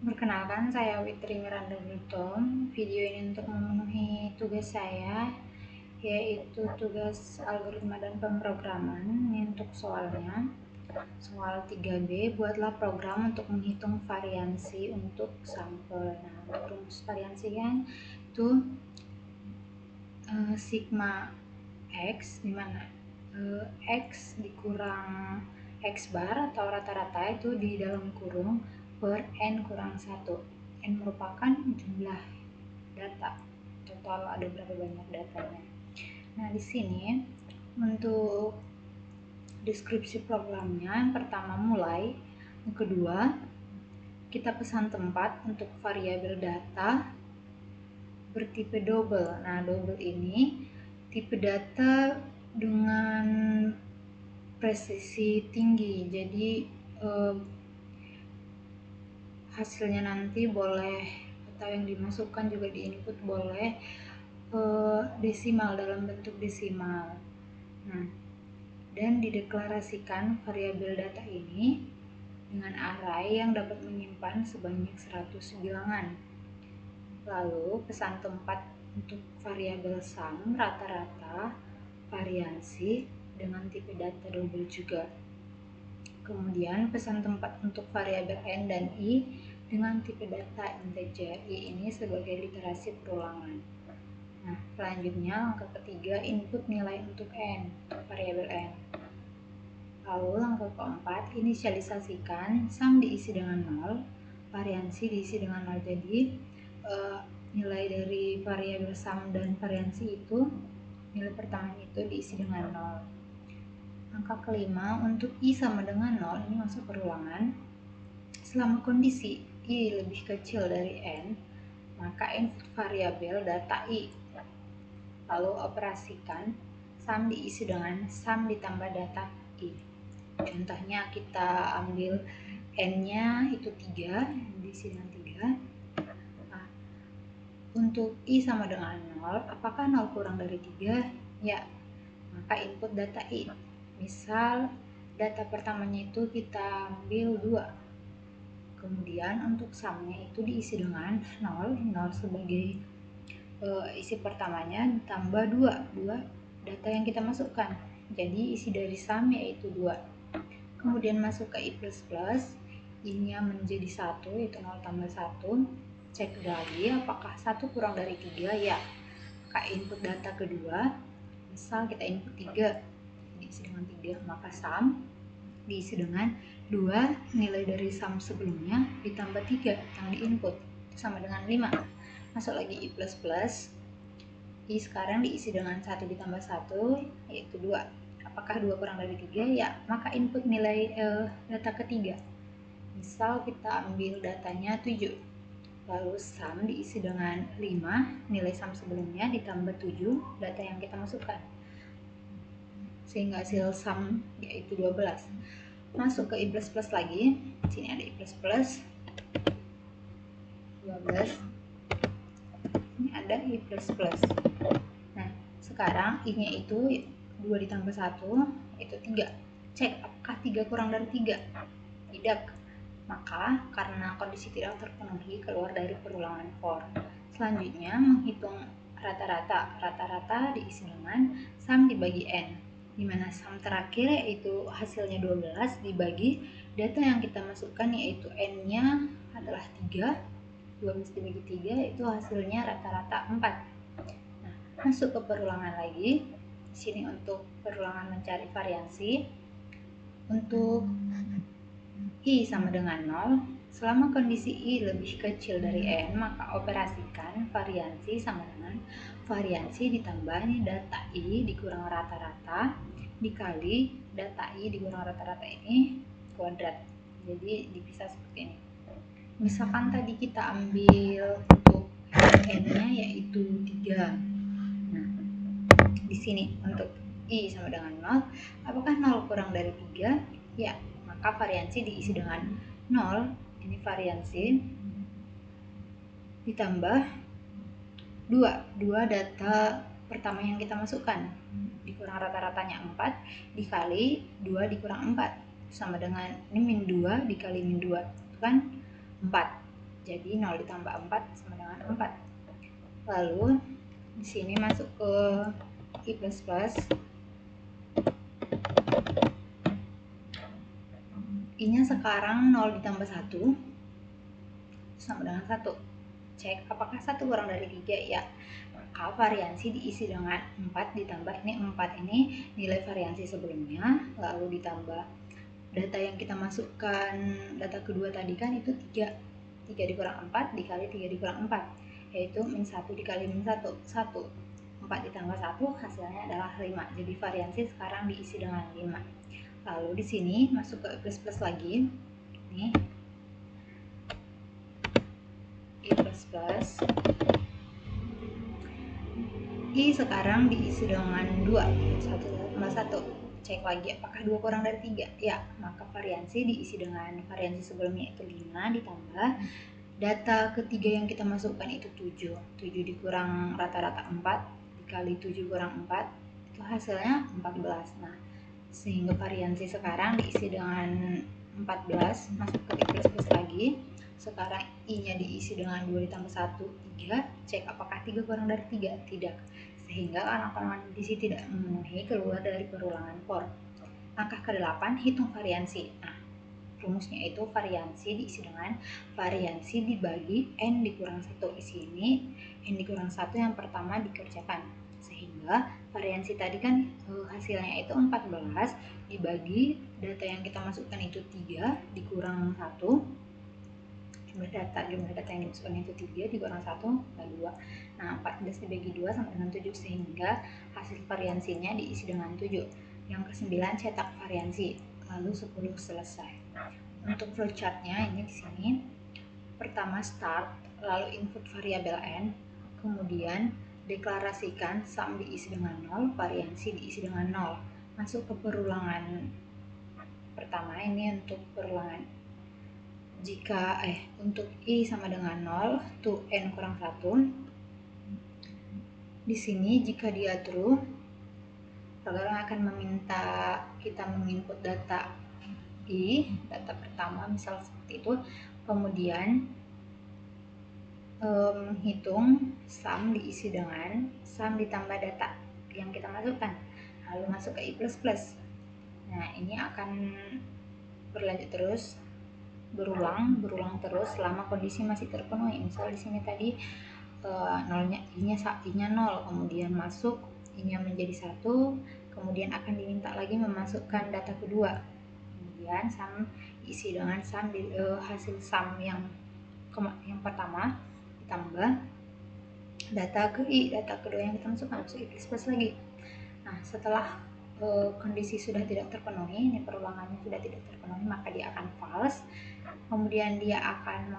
Perkenalkan, saya Witri Miranda Brutom. Video ini untuk memenuhi tugas saya, yaitu tugas algoritma dan pemrograman. Ini untuk soalnya. Soal 3B, buatlah program untuk menghitung variansi untuk sampel. Nah, untuk rumus variansi kan itu sigma X, dimana X dikurang X bar atau rata-rata itu di dalam kurung per N kurang 1. N merupakan jumlah data, total ada berapa banyak datanya. Nah, di sini untuk deskripsi programnya, yang pertama mulai, yang kedua kita pesan tempat untuk variabel data bertipe double. Nah, double ini tipe data dengan presisi tinggi, jadi hasilnya nanti boleh, atau yang dimasukkan juga di input boleh desimal, dalam bentuk desimal. Nah, dan dideklarasikan variabel data ini dengan array yang dapat menyimpan sebanyak 100 bilangan. Lalu pesan tempat untuk variabel sum, rata-rata, variansi dengan tipe data double juga. Kemudian pesan tempat untuk variabel n dan i dengan tipe data integer. I ini sebagai literasi perulangan. Nah, selanjutnya langkah ketiga, input nilai untuk n, variabel n. Lalu langkah keempat, inisialisasikan sum diisi dengan 0, variansi diisi dengan 0. Jadi nilai dari variabel sum dan variansi itu, nilai pertama itu diisi dengan 0. Angka kelima, untuk i sama dengan 0, ini masuk perulangan. Selama kondisi i lebih kecil dari n, maka input variabel data i. Lalu operasikan sum diisi dengan sum ditambah data i. Contohnya kita ambil n-nya itu 3, diisi dengan 3. Nah, untuk i sama dengan 0, apakah 0 kurang dari 3? Ya, maka input data i. Misal data pertamanya itu kita ambil 2. Kemudian untuk sumnya itu diisi dengan 0 sebagai isi pertamanya ditambah 2 data yang kita masukkan. Jadi isi dari sum yaitu 2. Kemudian masuk ke i++, i-nya menjadi 1, yaitu 0 tambah 1. Cek lagi apakah 1 kurang dari 3? Ya. Maka input data kedua, misal kita input 3, diisi dengan 3, maka sum diisi dengan 2 nilai dari sum sebelumnya ditambah 3 yang diinput, itu sama dengan 5. Masuk lagi i++, i sekarang diisi dengan 1 ditambah 1, yaitu 2. Apakah 2 kurang dari 3? Ya, maka input nilai data ketiga. Misal kita ambil datanya 7, lalu sum diisi dengan 5, nilai sum sebelumnya ditambah 7, data yang kita masukkan, sehingga hasil sum yaitu 12. Masuk ke i++ lagi, sini ada i++, 12, ini ada i++. Nah, sekarang i-nya itu 2 ditambah 1, itu 3. Cek apakah 3 kurang dari 3? Tidak. Maka karena kondisi tidak terpenuhi, keluar dari perulangan for. Selanjutnya menghitung rata-rata. Rata-rata diisi dengan sum dibagi n, dimana sum terakhir yaitu hasilnya 12 dibagi data yang kita masukkan yaitu n-nya adalah 3, 12 dibagi 3 itu hasilnya rata-rata 4. Nah, masuk ke perulangan lagi. Di sini untuk perulangan mencari variansi. Untuk i sama dengan 0, selama kondisi i lebih kecil dari n, maka operasikan variansi sama dengan variansi ditambah data i dikurang rata-rata dikali data i dikurang rata-rata ini kuadrat. Jadi dipisah seperti ini. Misalkan tadi kita ambil untuk n-nya yaitu 3. Nah, di sini untuk i sama dengan 0, apakah 0 kurang dari 3? Ya, maka variansi diisi dengan 0, ini variansi, ditambah 2 data pertama yang kita masukkan, dikurang rata-ratanya 4, dikali 2 dikurang 4, sama dengan ini min 2 dikali min 2, itu kan 4. Jadi 0 ditambah 4 sama dengan 4. Lalu di sini masuk ke i++. I-nya sekarang 0 ditambah 1 sama dengan 1. Cek apakah 1 kurang dari 3 ya. Maka variansi diisi dengan 4 ditambah ini 4 ini nilai variansi sebelumnya, lalu ditambah data yang kita masukkan, data kedua tadi kan itu 3 dikurang 4 dikali 3 dikurang 4, yaitu min 1 dikali min 1, 4 ditambah 1 hasilnya adalah 5. Jadi variansi sekarang diisi dengan 5. Lalu di sini masuk ke plus lagi. Nih. I++. I sekarang diisi dengan 2, 1 tambah 1. Cek lagi apakah 2 kurang dari 3 ya, maka variansi diisi dengan variansi sebelumnya itu 5 ditambah data ketiga yang kita masukkan itu 7 dikurang rata-rata 4 dikali 7 kurang 4 itu hasilnya 14. Nah, sehingga variansi sekarang diisi dengan 14. Masuk ke I++ lagi. Sekarang I-nya diisi dengan 2 ditambah 1, 3. Cek apakah 3 kurang dari 3? Tidak. Sehingga kanan-kanan di sini tidak memenuhi, keluar dari perulangan for. Langkah ke-8, hitung variansi. Nah, rumusnya itu variansi diisi dengan variansi dibagi N dikurang 1. Di sini N dikurang 1 yang pertama dikerjakan. Sehingga variansi tadi kan hasilnya itu 14 dibagi data yang kita masukkan itu 3 dikurang 1. Jumlah data yang dimasukkan itu 3 dikurang 1 adalah 2. Nah, 14 dibagi 2 sama dengan 7, sehingga hasil variansinya diisi dengan 7. Yang ke-9 cetak variansi, lalu 10 selesai. Untuk flowchartnya ini di sini. Pertama start, lalu input variabel n, kemudian deklarasikan sum diisi dengan 0, variansi diisi dengan 0. Masuk ke perulangan pertama, ini untuk perulangan jika untuk i sama dengan 0 to n kurang 1. Di sini jika dia true, program akan meminta kita menginput data i, data pertama misal seperti itu, kemudian menghitung sum diisi dengan sum ditambah data yang kita masukkan, lalu masuk ke i++. Nah, ini akan berlanjut terus, berulang terus selama kondisi masih terpenuhi. Misal di sini tadi nolnya i-nya 0, kemudian masuk i-nya menjadi 1, kemudian akan diminta lagi memasukkan data kedua, kemudian sum isi dengan sum hasil sum yang pertama ditambah data kedua yang kita masukkan, masuk i++ lagi. Nah, setelah kondisi sudah tidak terpenuhi, ini perulangannya sudah tidak terpenuhi, maka dia akan false. Kemudian dia akan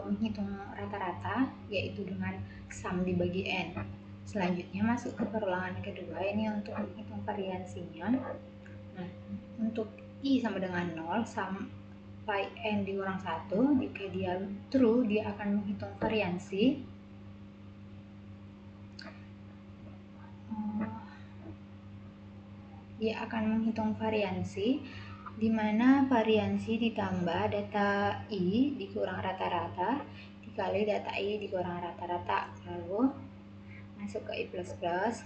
menghitung rata-rata, yaitu dengan sum dibagi n. Selanjutnya masuk ke perulangan kedua, ini untuk menghitung variansinya. Nah, untuk i sama dengan 0 sampai n dikurang 1, jika dia true, dia akan menghitung variansi. Dia akan menghitung variansi, di mana variansi ditambah data i dikurang rata-rata dikali data i dikurang rata-rata, lalu masuk ke i++.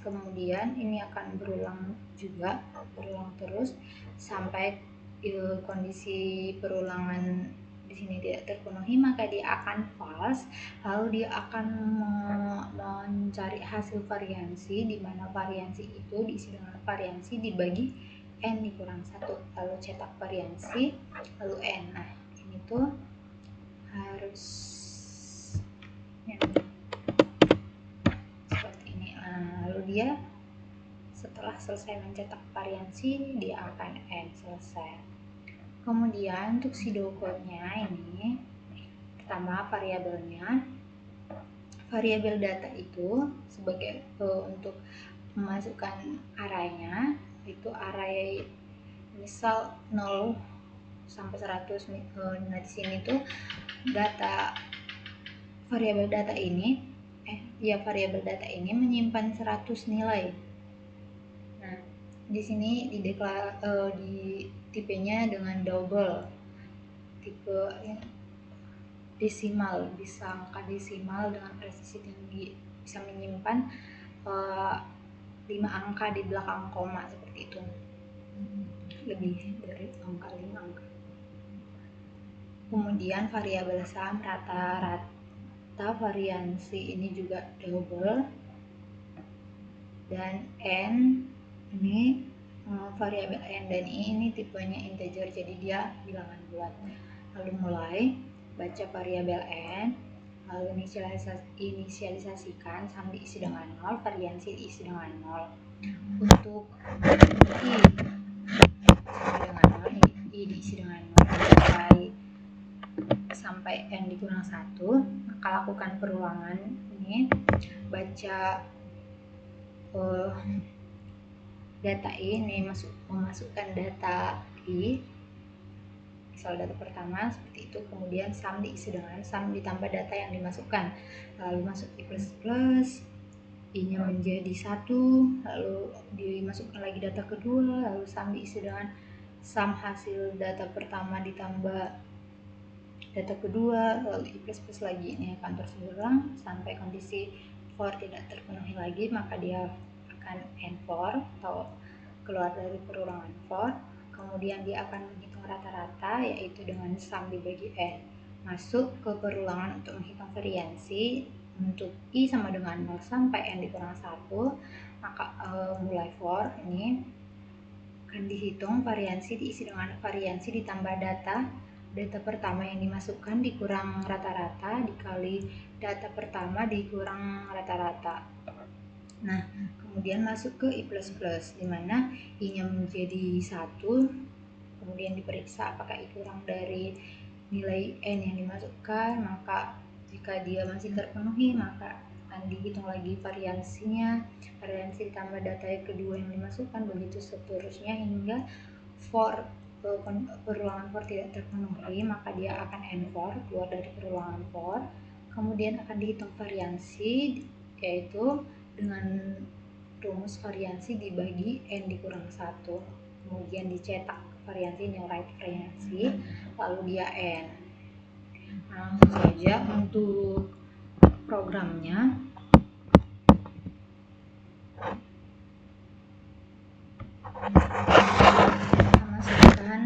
Kemudian ini akan berulang terus sampai kondisi perulangan di sini tidak terpenuhi, maka dia akan false. Lalu dia akan mencari hasil variansi, di mana variansi itu diisi dengan variansi dibagi n dikurang 1, lalu cetak variansi, lalu n. Nah, ini tuh harus seperti ini. Nah, lalu dia setelah selesai mencetak variansi, dia akan n, selesai. Kemudian untuk pseudocode-nya ini, pertama variabelnya, variabel data itu sebagai untuk memasukkan arraynya, itu array misal 0 sampai 100. Nah, di sini tuh data variabel data ini menyimpan 100 nilai. Nah, di sini di tipenya dengan double, tipe desimal, bisa angka desimal dengan presisi tinggi, bisa menyimpan 5 angka di belakang koma seperti itu, lebih dari angka 5 angka. Kemudian variabel sum rata-rata variansi ini juga double, dan n ini variabel n dan i ini tipenya integer, jadi dia bilangan bulat. Lalu mulai baca variabel n, lalu inisialisasikan sum diisi dengan 0, variansi diisi dengan 0. Untuk i sama dengan 0, i diisi dengan 0 sampai n dikurang 1, maka lakukan perulangan ini, baca data ini, memasukkan data i, misal data pertama seperti itu, kemudian sum diisi dengan sum ditambah data yang dimasukkan, lalu masuk i plus, i nya menjadi 1, lalu dimasukkan lagi data kedua, lalu sum diisi dengan sum hasil data pertama ditambah data kedua, lalu i plus lagi. Ini akan terus berulang sampai kondisi for tidak terpenuhi lagi, maka dia akan end for atau keluar dari perulangan for. Kemudian dia akan menghitung rata-rata, yaitu dengan sum dibagi n. Masuk ke perulangan untuk menghitung variansi. Untuk i sama dengan 0 sampai n dikurang 1, maka mulai for ini akan dihitung variansi diisi dengan variansi ditambah data pertama yang dimasukkan dikurang rata-rata dikali data pertama dikurang rata-rata. Nah, kemudian masuk ke i plus, di mana i nya menjadi 1, kemudian diperiksa apakah i kurang dari nilai n yang dimasukkan, maka jika dia masih terpenuhi maka akan dihitung lagi variansinya, variansi ditambah data yang kedua yang dimasukkan, begitu seterusnya hingga for perulangan for tidak terpenuhi, maka dia akan end for, keluar dari perulangan for. Kemudian akan dihitung variansi, yaitu dengan rumus variansi dibagi n dikurang 1, kemudian dicetak variansi yang right variansi, lalu dia n. Langsung saja untuk programnya. Masukkan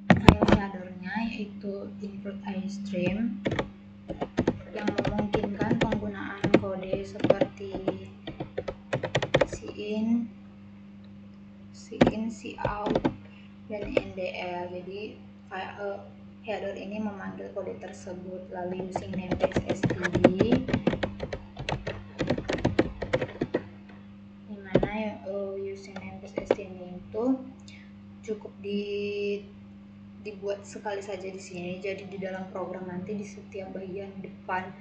file shadernya, yaitu include iStream, yang memungkinkan penggunaan kode seperti cin, cout, dan ndl. Jadi header ini memanggil kode tersebut, lalu using namespace std, dimana using namespace std itu cukup dibuat sekali saja di sini. Jadi di dalam program nanti di setiap bagian depan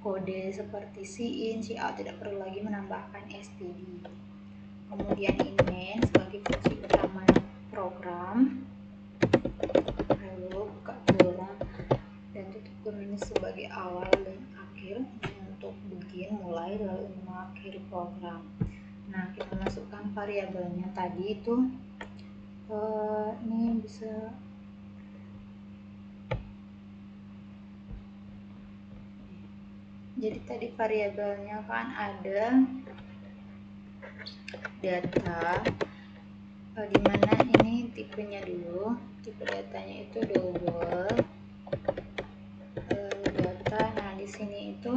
kode seperti cin, cout tidak perlu lagi menambahkan std. Kemudian inmain sebagai fungsi utama program, lalu buka kurung dan tutup kurung ini sebagai awal dan akhir. Ini untuk begin, mulai, lalu mengakhiri program. Nah, kita masukkan variabelnya tadi itu ini bisa jadi tadi variabelnya kan ada data, dimana ini tipenya dulu, tipe datanya itu double data. Nah, di sini itu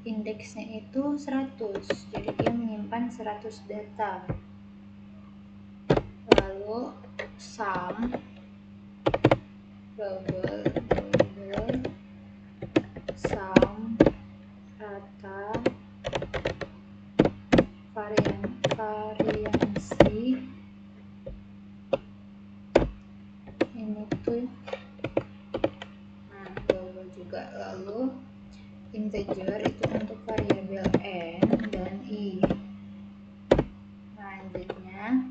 indeksnya itu 100, jadi dia menyimpan 100 data. Lalu sum double sum rata variansi ini tuh, nah double juga. Lalu integer itu untuk variabel n dan i. Selanjutnya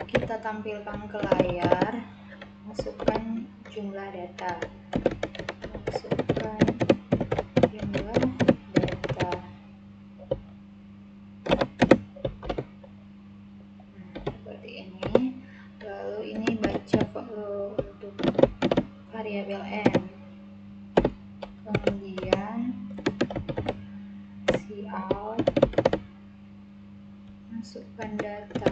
kita tampilkan ke layar, masukkan jumlah data, masukkan jumlah data. Nah, seperti ini. Lalu ini baca untuk variabel n, kemudian cout, masukkan data,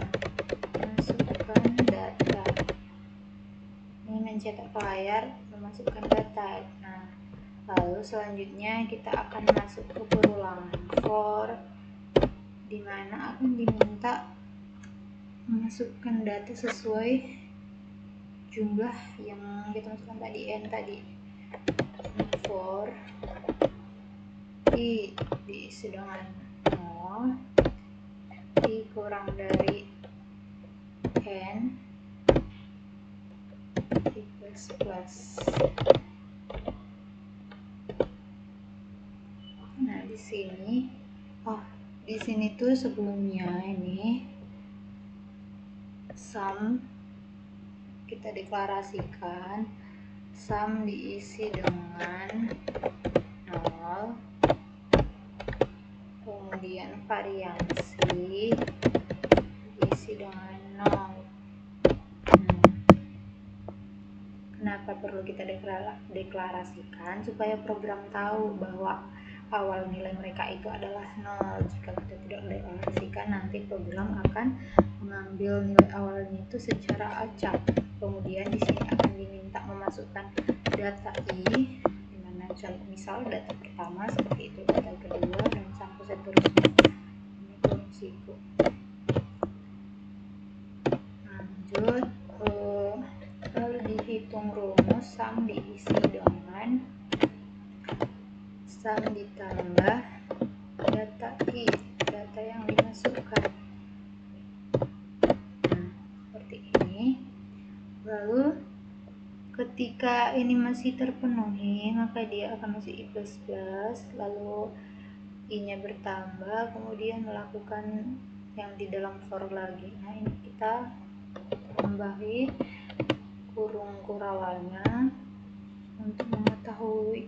ini mencetak ke layar, memasukkan data. Nah, lalu selanjutnya kita akan masuk ke perulangan for, dimana akan diminta memasukkan data sesuai jumlah yang kita masukkan tadi, n tadi. For i diisi dengan 0, i kurang dari n, i plus. Nah, di sini tuh sebelumnya ini sum kita deklarasikan, sum diisi dengan 0, kemudian variansi diisi dengan 0. Kenapa perlu kita deklarasikan? Supaya program tahu bahwa awal nilai mereka itu adalah 0. Jika kita tidak deklarasikan, nanti program akan mengambil nilai awalnya itu secara acak. Kemudian di sini akan diminta memasukkan data i, dimana contoh misal data pertama seperti itu, data kedua, dan sampai seterusnya. Ini fungsiku. Lanjut, lalu dihitung rumus sum diisi dengan sum ditambah data i, data yang dimasukkan. Nah, seperti ini. Lalu ketika ini masih terpenuhi, maka dia akan masuk i++, lalu i-nya bertambah, kemudian melakukan yang di dalam for lagi. Nah, ini kita tambahi kurung kurawalnya untuk mengetahui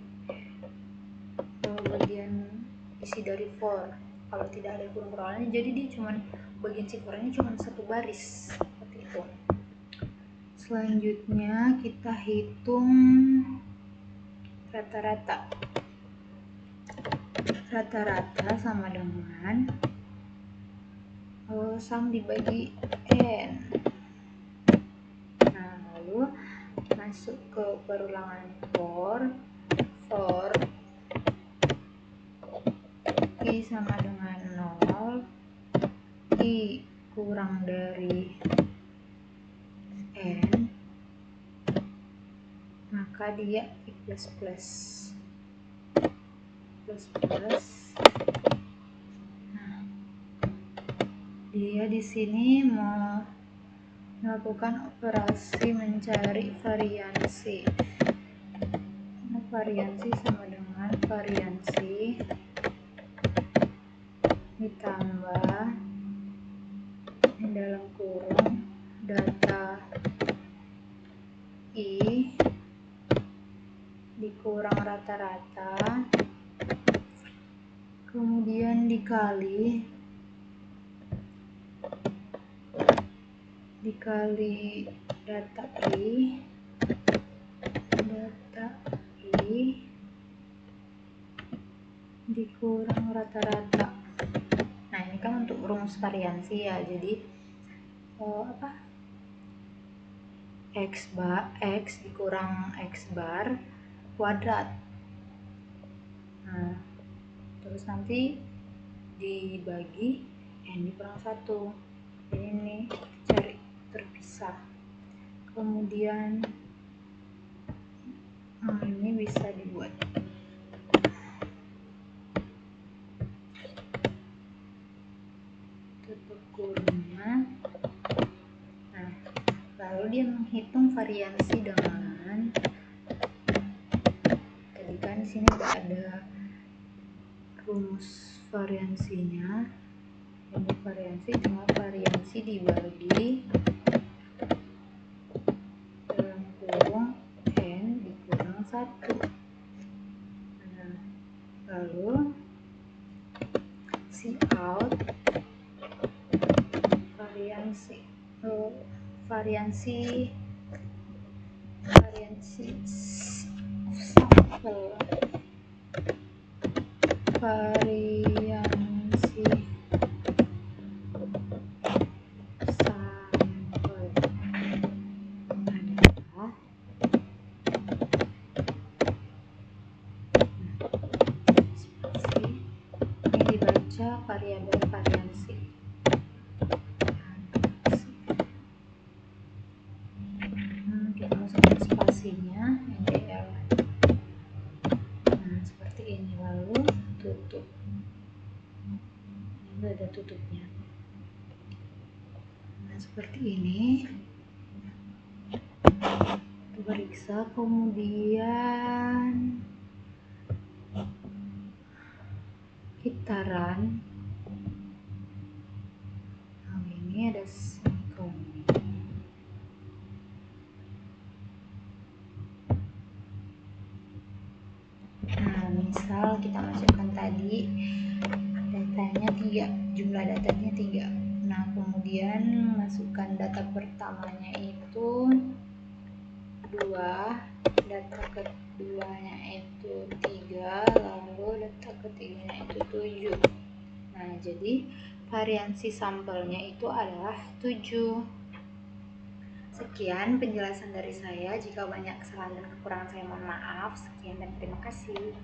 bagian isi dari for. Kalau tidak ada kurung kurawalnya, jadi dia cuman bagian si for-nya cuma satu baris seperti itu. Selanjutnya kita hitung rata-rata. Rata-rata sama dengan sum dibagi n. Nah, lalu masuk ke perulangan for i sama dengan 0, i kurang dari n, maka dia i++. Nah, dia di sini mau melakukan operasi mencari variansi. Nah, variansi sama dengan variansi ditambah di dalam kurung data i dikurang rata-rata, kemudian dikali data i dikurang rata-rata. Nah, ini kan untuk rumus variansi ya, jadi x dikurang x bar kuadrat. Nah, terus nanti dibagi n dikurang 1. Ini cari terpisah. Kemudian ini bisa dibuat tutup kurungnya. Nah, lalu dia menghitung variansi dengan, tadi kan di sini udah ada rumus variansinya. Ini variansi cuma variansi dibagi dalam kurung n dikurang 1. Nah, lalu cout variansi sampel variansi sampel adalah spasi ini dibaca variabel variansi. Kita masukkan spasinya NDL. Nah, seperti ini, lalu tutup. Ini ada tutupnya. Nah, seperti ini. Kita periksa, kemudian kita run. Nah, ini ada semikolon. Nah, misal kita masukkan tadi datanya 3, jumlah datanya 3. Nah, kemudian masukkan data pertamanya itu 2, data keduanya itu 3, lalu data ketiganya itu 7. Nah, jadi variansi sampelnya itu adalah 7. Sekian penjelasan dari saya. Jika banyak kesalahan dan kekurangan saya mohon maaf. Sekian dan terima kasih.